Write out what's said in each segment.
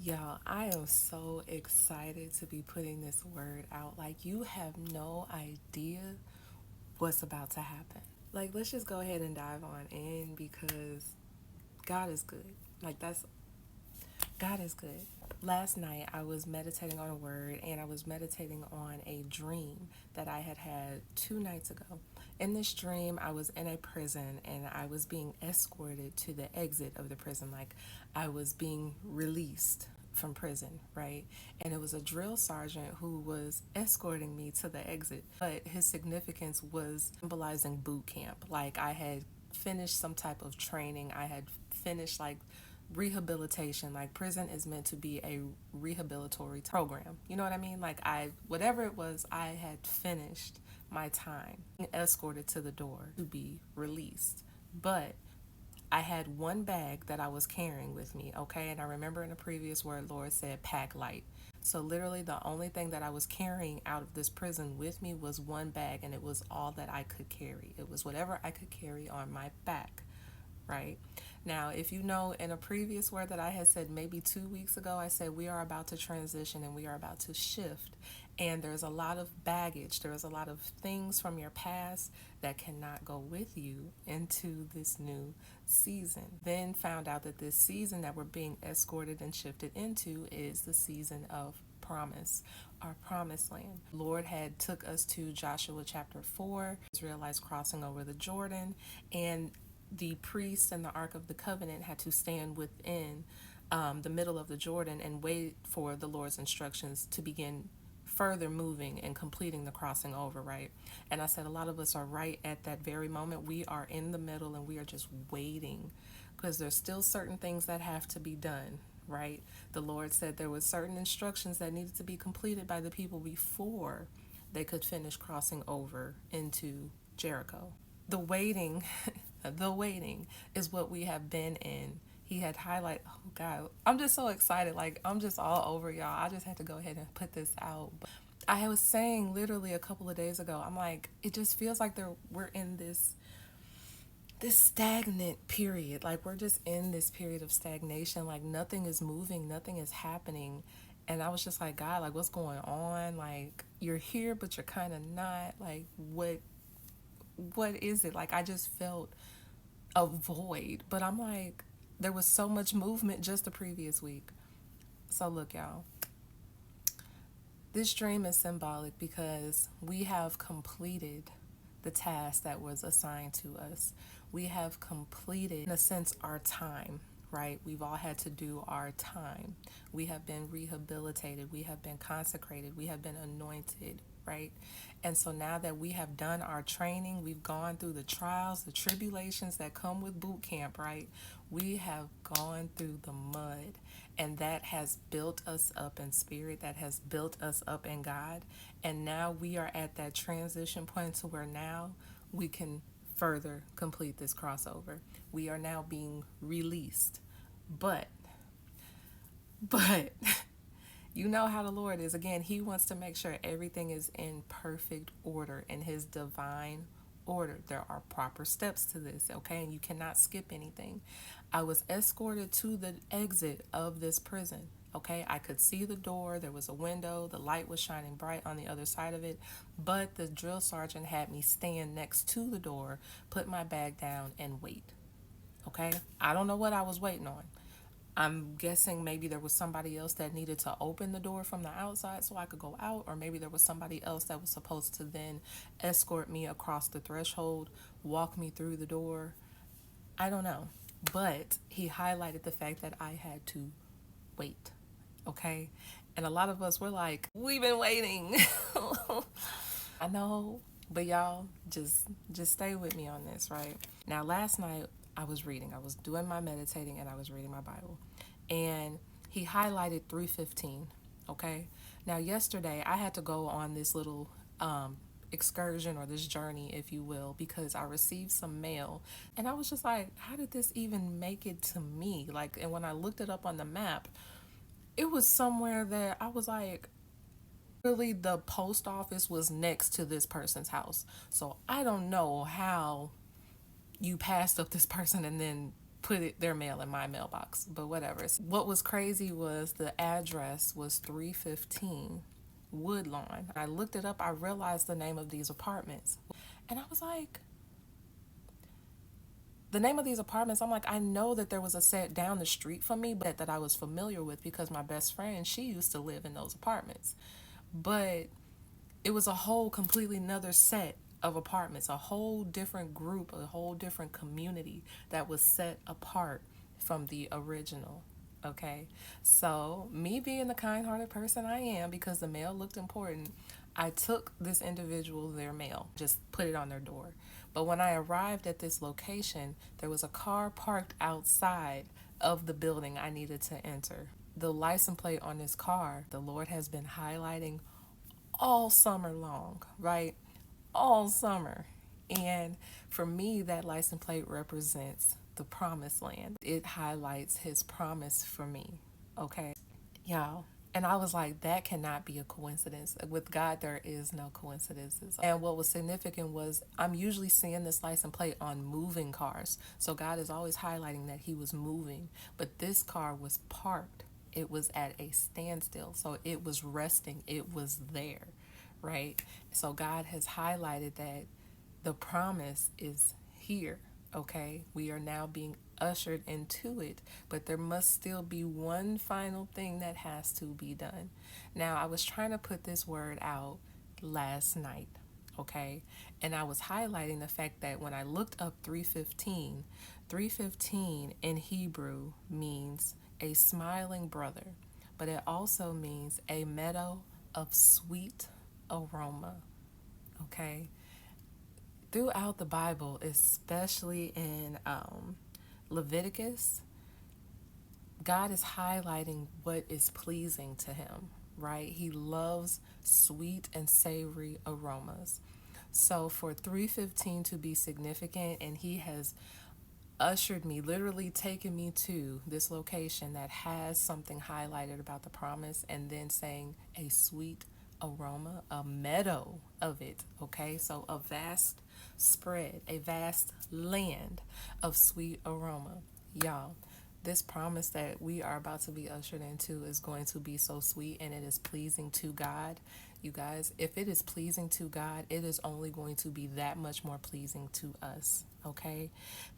Y'all, I am so excited to be putting this word out. Like, you have no idea what's about to happen. Like, let's just go ahead and dive on in because God is good. Like, that's God is good. Last night, I was meditating on a word and I was meditating on a dream that I had had 2 nights ago. In this dream, I was in a prison and I was being escorted to the exit of the prison. Like, I was being released from prison, right? And it was a drill sergeant who was escorting me to the exit. But his significance was symbolizing boot camp. Like, I had finished some type of training, I had finished like rehabilitation. Like, prison is meant to be a rehabilitory program, you know what I mean? Like, I whatever it was, I had finished my time, escorted to the door to be released. But I had one bag that I was carrying with me, okay? And I remember in a previous word, Lord said, pack light. So, literally, the only thing that I was carrying out of this prison with me was one bag, and it was all that I could carry. It was whatever I could carry on my back, right? Now, if you know, in a previous word that I had said maybe 2 weeks ago, I said we are about to transition and we are about to shift. And there's a lot of baggage, there's a lot of things from your past that cannot go with you into this new season. Then found out that this season that we're being escorted and shifted into is the season of promise, our promised land. Lord had took us to Joshua chapter 4, Israelites crossing over the Jordan, and the priests and the Ark of the Covenant had to stand within the middle of the Jordan and wait for the Lord's instructions to begin further moving and completing the crossing over, right? And I said a lot of us are right at that very moment. We are in the middle and we are just waiting because there's still certain things that have to be done, right? The Lord said there was certain instructions that needed to be completed by the people before they could finish crossing over into Jericho. The waiting, the waiting is what we have been in. He had highlight. Oh God, I'm just so excited. Like, I'm just all over y'all. I just had to go ahead and put this out. But I was saying literally a couple of days ago, I'm like, it just feels like we're in this stagnant period. Like, we're just in this period of stagnation. Like, nothing is moving, nothing is happening. And I was just like, God, like, what's going on? Like, you're here, but you're kind of not. Like, what is it? Like, I just felt a void. But I'm like, there was so much movement just the previous week. So look, y'all, this dream is symbolic because we have completed the task that was assigned to us. We have completed, in a sense, our time, right? We've all had to do our time. We have been rehabilitated. We have been consecrated. We have been anointed, right? And so now that we have done our training, we've gone through the trials, the tribulations that come with boot camp, right? We have gone through the mud, and that has built us up in spirit, that has built us up in God. And now we are at that transition point to where now we can further complete this crossover. We are now being released. But, but, you know how the Lord is. Again, He wants to make sure everything is in perfect order, in His divine order. There are proper steps to this, okay? And you cannot skip anything. I was escorted to the exit of this prison, okay? I could see the door. There was a window. The light was shining bright on the other side of it. But the drill sergeant had me stand next to the door, put my bag down, and wait, okay? I don't know what I was waiting on. I'm guessing maybe there was somebody else that needed to open the door from the outside so I could go out, or maybe there was somebody else that was supposed to then escort me across the threshold, walk me through the door. I don't know. But he highlighted the fact that I had to wait. Okay? And a lot of us were like, we've been waiting. I know, but y'all just stay with me on this, right? Now, last night I was reading. I was doing my meditating and I was reading my Bible. And he highlighted 3:15, okay? Now, yesterday I had to go on this little excursion, or this journey, if you will, because I received some mail and I was just like, how did this even make it to me? Like, and when I looked it up on the map, it was somewhere that I was like, really, the post office was next to this person's house. So I don't know how you passed up this person and then their mail in my mailbox, but whatever. What was crazy was the address was 315 Woodlawn. I looked it up. I realized the name of these apartments, and I was like, the name of these apartments, I'm like, I know that there was a set down the street from me, but that I was familiar with because my best friend, she used to live in those apartments. But it was a whole completely another set of apartments, a whole different group, a whole different community that was set apart from the original. Okay, so me being the kind-hearted person I am, because the mail looked important, I took this individual their mail, just put it on their door. But when I arrived at this location, there was a car parked outside of the building I needed to enter. The license plate on this car, the Lord has been highlighting all summer long, right? All summer. And for me, that license plate represents the promised land. It highlights his promise for me, okay? Y'all. And I was like, that cannot be a coincidence. With God, there is no coincidences. And what was significant was I'm usually seeing this license plate on moving cars. So God is always highlighting that he was moving. But this car was parked. It was at a standstill. So it was resting. It was there, right? So God has highlighted that the promise is here, okay? We are now being ushered into it, but there must still be one final thing that has to be done. Now, I was trying to put this word out last night, okay? And I was highlighting the fact that when I looked up 315, 315 in Hebrew means a smiling brother, but it also means a meadow of sweet aroma, okay? Throughout the Bible, especially in Leviticus, God is highlighting what is pleasing to him, right? He loves sweet and savory aromas. So for 315 to be significant, and he has ushered me, literally taken me to this location that has something highlighted about the promise, and then saying a sweet aroma, a meadow of it, okay? So a vast spread, a vast land of sweet aroma. Y'all, this promise that we are about to be ushered into is going to be so sweet, and it is pleasing to God. You guys, if it is pleasing to God, it is only going to be that much more pleasing to us, okay?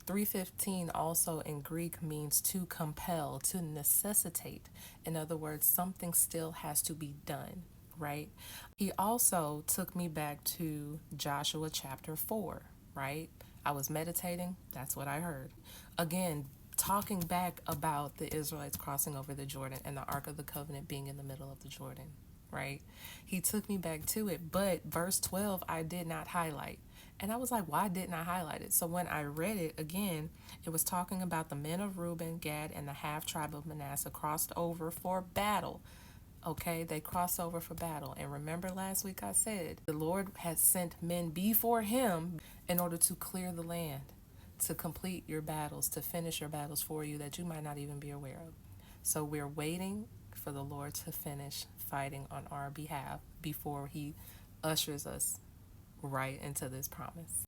315 also in Greek means to compel, to necessitate. In other words, something still has to be done, right? He also took me back to Joshua chapter 4, right? I was meditating, that's what I heard. Again, talking back about the Israelites crossing over the Jordan and the Ark of the Covenant being in the middle of the Jordan, right? He took me back to it, but verse 12 I did not highlight. And I was like, why didn't I highlight it? So when I read it again, it was talking about the men of Reuben, Gad, and the half tribe of Manasseh crossed over for battle. Okay, they crossed over for battle. And remember last week I said the Lord had sent men before him in order to clear the land, to complete your battles, to finish your battles for you that you might not even be aware of. So we're waiting for the Lord to finish fighting on our behalf before he ushers us right into this promise.